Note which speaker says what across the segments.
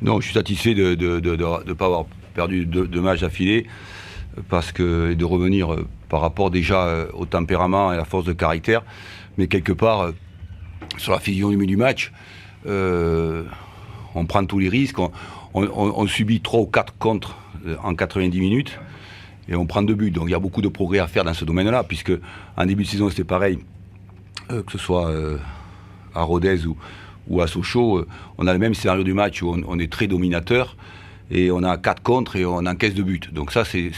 Speaker 1: Non, je suis satisfait de ne pas avoir perdu deux matchs d'affilée parce que de revenir par rapport déjà au tempérament et à la force de caractère, mais quelque part sur la physionomie du match, on prend tous les risques, on subit 3 ou 4 contres en 90 minutes et on prend 2 buts. Donc il y a beaucoup de progrès à faire dans ce domaine-là, puisque en début de saison c'était pareil, que ce soit à Rodez ou à Sochaux, on a le même scénario du match où on est très dominateur et on a 4 contre et on encaisse 2 buts. Donc ça, c'est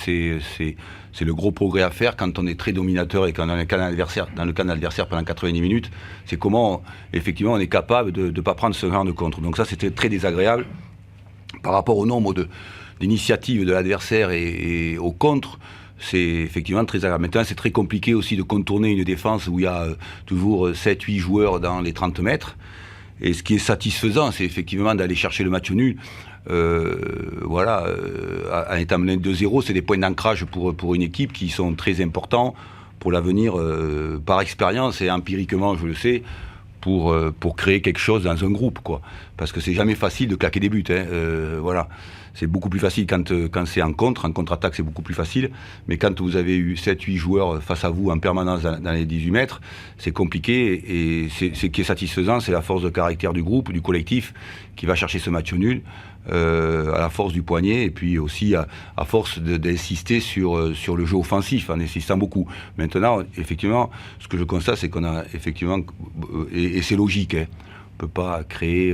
Speaker 1: le gros progrès à faire quand on est très dominateur et qu'on est dans le camp d'adversaire pendant 90 minutes. C'est comment, effectivement, on est capable de ne pas prendre ce genre de contre. Donc ça, c'était très désagréable par rapport au nombre d'initiatives de l'adversaire et au contre. C'est effectivement très agréable. Maintenant, c'est très compliqué aussi de contourner une défense où il y a toujours 7-8 joueurs dans les 30 mètres. Et ce qui est satisfaisant, c'est effectivement d'aller chercher le match nul. En étant mené 2-0, c'est des points d'ancrage pour une équipe qui sont très importants pour l'avenir, par expérience et empiriquement, je le sais, pour créer quelque chose dans un groupe, quoi. Parce que c'est jamais facile de claquer des buts, hein. Voilà. C'est beaucoup plus facile quand c'est en contre-attaque c'est beaucoup plus facile, mais quand vous avez eu 7-8 joueurs face à vous en permanence dans les 18 mètres, c'est compliqué, et ce qui est satisfaisant, c'est la force de caractère du groupe, du collectif, qui va chercher ce match nul, à la force du poignet, et puis aussi à force d'insister sur le jeu offensif, en insistant beaucoup. Maintenant, effectivement, ce que je constate, c'est qu'on a effectivement, et c'est logique, hein, on ne peut pas créer...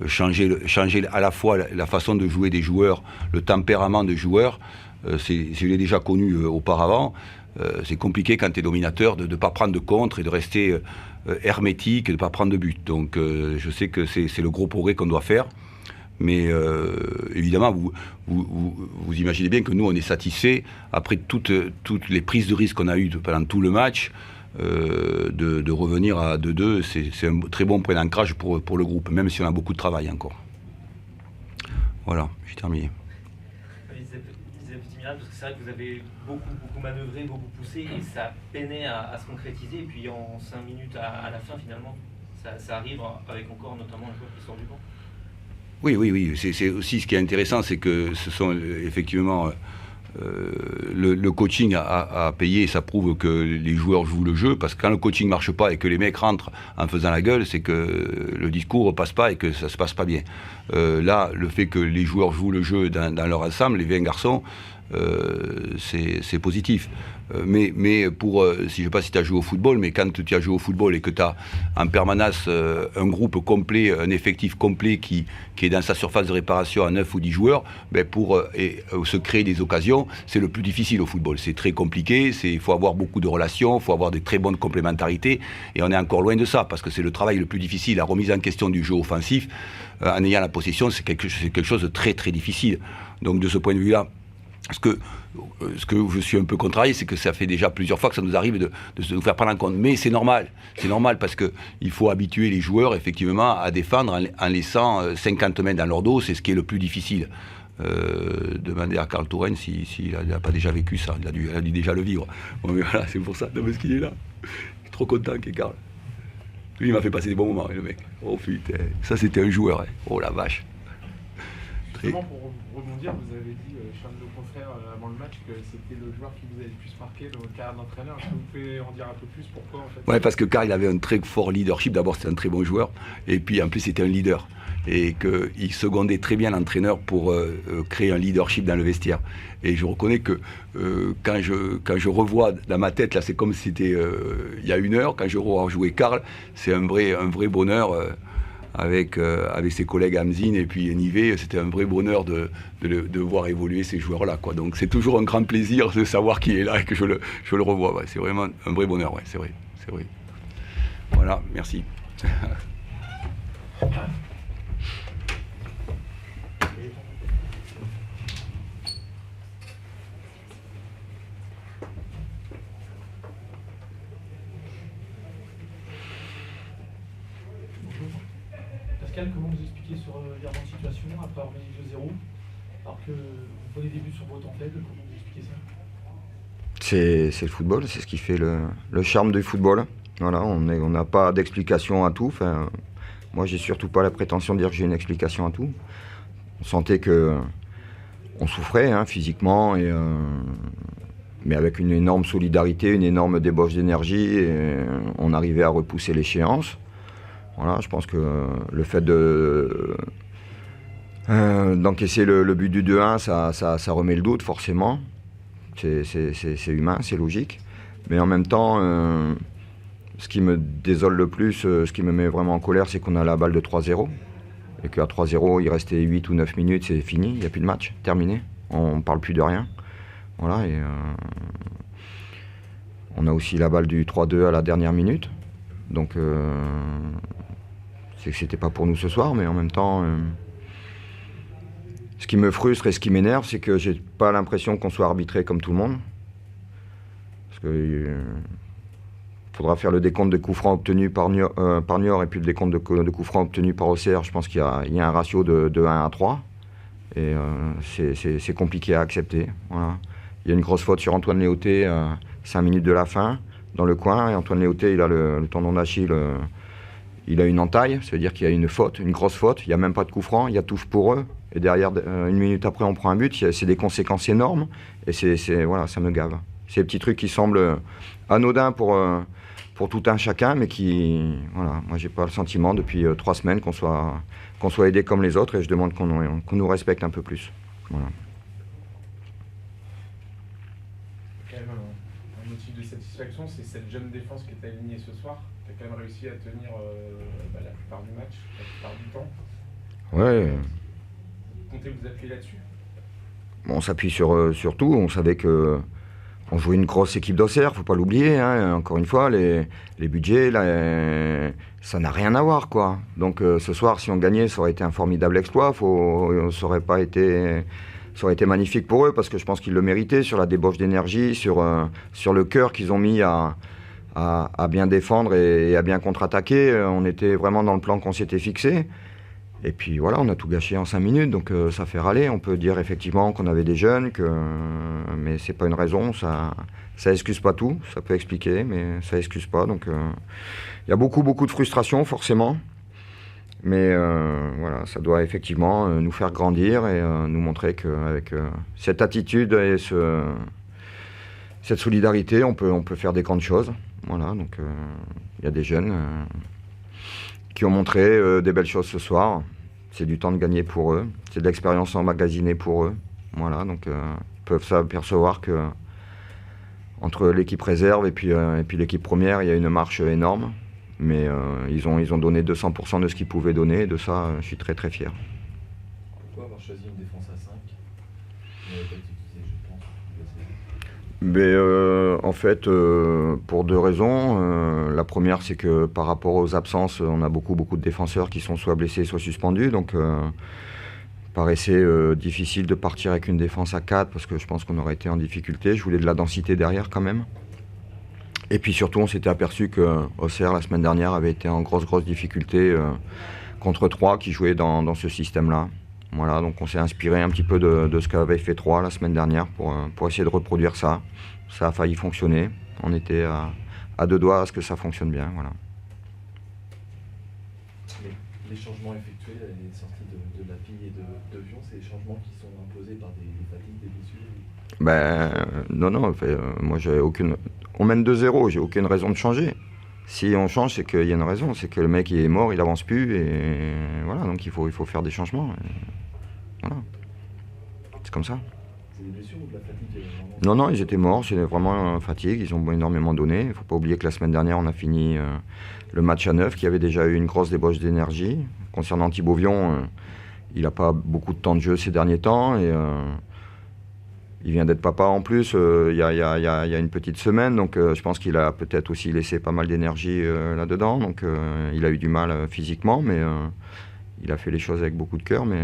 Speaker 1: changer à la fois la façon de jouer des joueurs, le tempérament des joueurs, je l'ai déjà connu auparavant. C'est compliqué quand tu es dominateur de ne pas prendre de contre et de rester hermétique et de ne pas prendre de but. Donc je sais que c'est le gros progrès qu'on doit faire. Mais évidemment, vous imaginez bien que nous, on est satisfait, après toutes les prises de risque qu'on a eues pendant tout le match, de revenir à 2-2, c'est un très bon point d'ancrage pour le groupe, même si on a beaucoup de travail encore. Voilà, j'ai terminé.
Speaker 2: Parce que c'est vrai que vous avez beaucoup manœuvré, beaucoup poussé, et ça peinait à se concrétiser, et puis en 5 minutes à la fin, finalement, ça arrive avec encore notamment un joueur qui sort du banc.
Speaker 1: Oui, c'est aussi ce qui est intéressant, c'est que ce sont effectivement... le coaching a payé, et ça prouve que les joueurs jouent le jeu, parce que quand le coaching ne marche pas et que les mecs rentrent en faisant la gueule, c'est que le discours ne passe pas et que ça ne se passe pas bien. Là, le fait que les joueurs jouent le jeu dans leur ensemble, les 20 garçons, c'est positif. Mais je ne sais pas si tu as joué au football, mais quand tu as joué au football et que tu as en permanence un groupe complet, un effectif complet qui est dans sa surface de réparation à 9 ou 10 joueurs, pour se créer des occasions, c'est le plus difficile au football. C'est très compliqué, il faut avoir beaucoup de relations, il faut avoir des très bonnes complémentarités, et on est encore loin de ça, parce que c'est le travail le plus difficile. La remise en question du jeu offensif, en ayant la possession, c'est quelque chose de très très difficile. Donc de ce point de vue-là, ce que je suis un peu contrarié, c'est que ça fait déjà plusieurs fois que ça nous arrive de nous faire prendre en compte. Mais c'est normal parce qu'il faut habituer les joueurs effectivement à défendre en laissant 50 mètres dans leur dos, c'est ce qui est le plus difficile. Demandez à Karl Touraine s'il n'a pas déjà vécu ça, il a dû déjà le vivre. Bon, mais voilà, c'est pour ça, non, parce qu'il est là. Il est trop content qu'il est Karl. Lui, il m'a fait passer des bons moments, le mec. Oh putain, ça c'était un joueur, hein. Oh la vache.
Speaker 3: Justement, pour rebondir, vous avez dit, cher de nos confrères, avant le match, que c'était le joueur qui vous avait le plus marqué dans votre carrière d'entraîneur. Est-ce que vous pouvez en dire un peu plus? Pourquoi, en fait?
Speaker 1: Ouais, parce que Karl, il avait un très fort leadership. D'abord, c'était un très bon joueur. Et puis, en plus, c'était un leader. Et qu'il secondait très bien l'entraîneur pour créer un leadership dans le vestiaire. Et je reconnais que quand je revois dans ma tête, là, c'est comme si c'était il y a 1 heure, quand je revois jouer Karl, c'est un vrai bonheur. Avec ses collègues Hamzin et puis Nivet, c'était un vrai bonheur de voir évoluer ces joueurs-là, quoi. Donc c'est toujours un grand plaisir de savoir qu'il est là et que je le revois. Ouais. C'est vraiment un vrai bonheur, ouais, c'est vrai. Voilà, merci.
Speaker 4: Pascal, comment vous expliquez ce revirement de situation après avoir gagné 2-0, alors que vous prenez des buts sur vos temps faibles? Comment vous expliquez ça?
Speaker 5: C'est le football, c'est ce qui fait le charme du football. Voilà, on n'a pas d'explication à tout. Enfin, moi, j'ai surtout pas la prétention de dire que j'ai une explication à tout. On sentait qu'on souffrait physiquement, mais avec une énorme solidarité, une énorme débauche d'énergie, et on arrivait à repousser l'échéance. Voilà, je pense que le fait d'encaisser le but du 2-1, ça remet le doute forcément. C'est humain, c'est logique. Mais en même temps, ce qui me désole le plus, ce qui me met vraiment en colère, c'est qu'on a la balle de 3-0. Et qu'à 3-0, il restait 8 ou 9 minutes, c'est fini, il n'y a plus de match, terminé. On ne parle plus de rien. Voilà, et on a aussi la balle du 3-2 à la dernière minute. Donc, c'est que c'était pas pour nous ce soir, mais en même temps, ce qui me frustre et ce qui m'énerve, c'est que j'ai pas l'impression qu'on soit arbitré comme tout le monde. Parce que faudra faire le décompte de coups francs obtenus par Niort et puis le décompte de coups francs obtenus par Auxerre. Je pense qu'il y a un ratio de 1 à 3. Et c'est compliqué à accepter. Voilà. Il y a une grosse faute sur Antoine Léoté à 5 minutes de la fin, dans le coin. Et Antoine Léoté, il a le tendon d'Achille, il a une entaille. Ça veut dire qu'il y a une faute, une grosse faute. Il n'y a même pas de coup franc, il y a touche pour eux. Et derrière, une minute après, on prend un but. C'est des conséquences énormes. Et voilà, ça me gave. C'est des petits trucs qui semblent anodins pour tout un chacun, mais qui, voilà, moi j'ai pas le sentiment depuis 3 semaines qu'on soit aidé comme les autres, et je demande qu'on nous respecte un peu plus. Voilà.
Speaker 3: Quand même un motif de satisfaction, c'est cette jeune défense qui est alignée ce soir, qui a quand même réussi à tenir la plupart du match, la plupart du temps.
Speaker 5: Ouais.
Speaker 3: Vous comptez vous appuyer là-dessus?
Speaker 5: Bon, on s'appuie sur tout. On savait que on jouait une grosse équipe d'Auxerre, faut pas l'oublier. Encore une fois, les budgets, là, ça n'a rien à voir, quoi. Donc ce soir, si on gagnait, ça aurait été un formidable exploit. Ça aurait été magnifique pour eux, parce que je pense qu'ils le méritaient, sur la débauche d'énergie, sur le cœur qu'ils ont mis à bien défendre et à bien contre-attaquer. On était vraiment dans le plan qu'on s'était fixé. Et puis voilà, on a tout gâché en 5 minutes, donc ça fait râler. On peut dire effectivement qu'on avait des jeunes, mais c'est pas une raison, ça excuse pas tout, ça peut expliquer, mais ça excuse pas. Donc il y a beaucoup de frustration forcément, mais voilà, ça doit effectivement nous faire grandir et nous montrer qu'avec cette attitude et cette solidarité, on peut faire des grandes choses. Voilà, donc il y a des jeunes qui ont montré des belles choses ce soir. C'est du temps de gagner pour eux, c'est de l'expérience emmagasinée pour eux. Voilà, donc ils peuvent s'apercevoir que entre l'équipe réserve et puis l'équipe première, il y a une marche énorme. Mais ils ont donné 200% de ce qu'ils pouvaient donner, et de ça, je suis très très fier.
Speaker 6: Pourquoi avoir choisi une défense à 5 ?
Speaker 5: En fait, pour 2 raisons. La première, c'est que par rapport aux absences, on a beaucoup de défenseurs qui sont soit blessés, soit suspendus. Donc, paraissait difficile de partir avec une défense à 4, parce que je pense qu'on aurait été en difficulté. Je voulais de la densité derrière quand même. Et puis surtout, on s'était aperçu que Auxerre, la semaine dernière, avait été en grosse difficulté contre 3 qui jouait dans ce système-là. Voilà, donc on s'est inspiré un petit peu de ce qu'avait fait 3 la semaine dernière pour essayer de reproduire ça. Ça a failli fonctionner. On était à 2 doigts à ce que ça fonctionne bien. Voilà.
Speaker 6: Les changements effectués, les sorties de Lapi et de Vion, c'est des changements qui sont imposés par des fatigues, des blessures?
Speaker 5: Non, moi j'ai aucune. On mène 2-0, j'ai aucune raison de changer. Si on change, c'est qu'il y a une raison, c'est que le mec il est mort, il avance plus, et voilà, donc il faut faire des changements. Voilà. C'est comme ça.
Speaker 6: C'est des blessures ou de la fatigue?
Speaker 5: Non, ils étaient morts, c'est vraiment fatigue, ils ont énormément donné. Il ne faut pas oublier que la semaine dernière, on a fini le match à 9, qui avait déjà eu une grosse débauche d'énergie. Concernant Thibaut Vion, il n'a pas beaucoup de temps de jeu ces derniers temps, et il vient d'être papa en plus il y a une petite semaine, donc je pense qu'il a peut-être aussi laissé pas mal d'énergie là-dedans. Donc il a eu du mal physiquement, mais il a fait les choses avec beaucoup de cœur, mais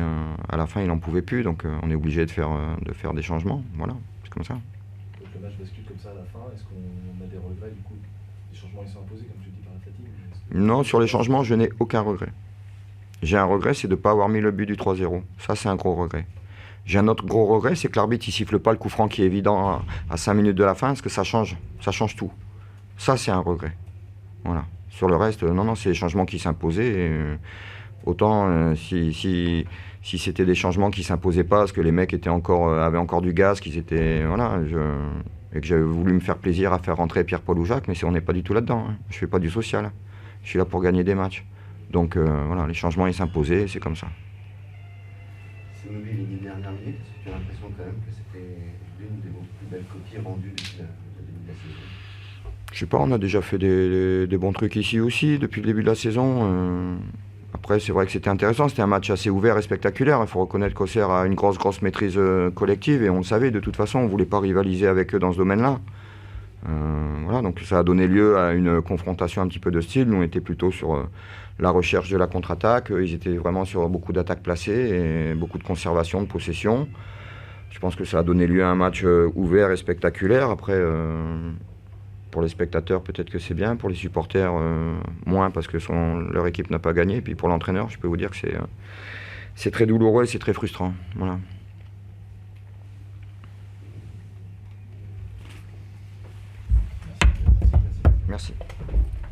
Speaker 5: à la fin il n'en pouvait plus, donc on est obligé de faire des changements. Voilà, c'est comme ça.
Speaker 6: Donc le match bascule comme ça à la fin, est-ce qu'on a des regrets du coup? Les changements ils sont imposés comme tu dis par la fatigue?
Speaker 5: Non, sur les changements je n'ai aucun regret. J'ai un regret, c'est de ne pas avoir mis le but du 3-0. Ça c'est un gros regret. J'ai un autre gros regret, c'est que l'arbitre il siffle pas le coup franc qui est évident à 5 minutes de la fin, parce que ça change tout. Ça c'est un regret. Voilà. Sur le reste, non, c'est les changements qui s'imposaient. Autant si c'était des changements qui ne s'imposaient pas, parce que les mecs avaient encore du gaz, qu'ils étaient... Voilà, et que j'avais voulu me faire plaisir à faire rentrer Pierre-Paul ou Jacques, mais on n'est pas du tout là-dedans. Hein. Je ne fais pas du social. Je suis là pour gagner des matchs. Donc voilà, les changements, ils s'imposaient, c'est comme ça.
Speaker 7: Si on oublie les 10 dernières minutes, est-ce que tu as l'impression quand même que c'était l'une des plus belles copies rendues depuis le début de la saison?
Speaker 5: Je sais pas, on a déjà fait des bons trucs ici aussi depuis le début de la saison. Après, c'est vrai que c'était intéressant, c'était un match assez ouvert et spectaculaire. Il faut reconnaître qu'Auxerre a une grosse maîtrise collective et on le savait de toute façon, on ne voulait pas rivaliser avec eux dans ce domaine-là. Voilà, donc ça a donné lieu à une confrontation un petit peu de style. Nous, on était plutôt sur la recherche de la contre-attaque. Ils étaient vraiment sur beaucoup d'attaques placées et beaucoup de conservation, de possession. Je pense que ça a donné lieu à un match ouvert et spectaculaire. Après, pour les spectateurs, peut-être que c'est bien. Pour les supporters, moins, parce que leur équipe n'a pas gagné. Et puis pour l'entraîneur, je peux vous dire que c'est très douloureux et c'est très frustrant. Voilà. Merci.